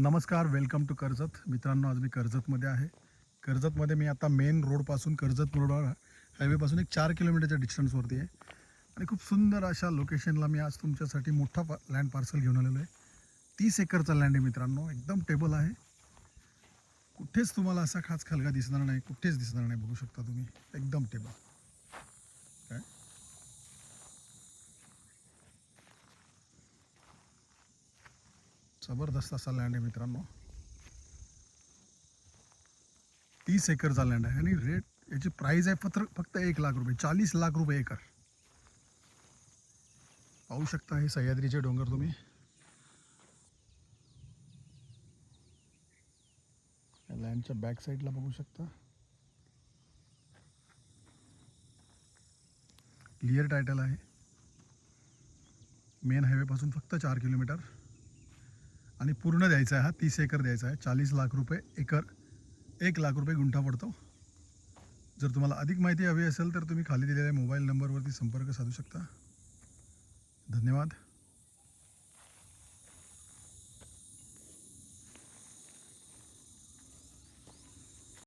नमस्कार, welcome to Karjat. मित्रांनो, आज मी कर्जतमध्ये आहे. कर्जतमध्ये मी आता मेन रोडपासून कर्जत रोड हायवेपासून एक 4 किलोमीटरच्या डिस्टन्सवरती आहे आणि खूप सुंदर अशा लोकेशनला मी आज तुमच्यासाठी मोठा लँड पार्सल घेऊन आलेलो आहे. 30 एकरचा लँड आहे मित्रांनो, एकदम टेबल आहे. कुठेच तुम्हाला असा खाच खलगा दिसणार नाही, कुठेच दिसणार नाही. बघू शकता तुम्ही, एकदम टेबल. काय जबरदस्त असा लँड आहे मित्रांनो. 30 एकरचा लँड आहे आणि रेट याची प्राईस आहे फक्त 1,00,000 रुपये, 40 लाख रुपये एकर. पाहू शकता हे सह्याद्रीचे डोंगर तुम्ही. लँडच्या बॅक साईडला बघू शकता. क्लिअर टायटल आहे. मेन हायवेपासून फक्त 4 किलोमीटर आणि पूर्ण द्यायचा आहे. हा 30 एकर द्यायचा आहे. 40 लाख रुपये एकर, 1,00,000 रुपये गुंठा पडतो. जर तुम्हाला अधिक माहिती हवी असेल तर तुम्ही खाली दिलेल्या मोबाईल नंबरवरती संपर्क साधू शकता. धन्यवाद.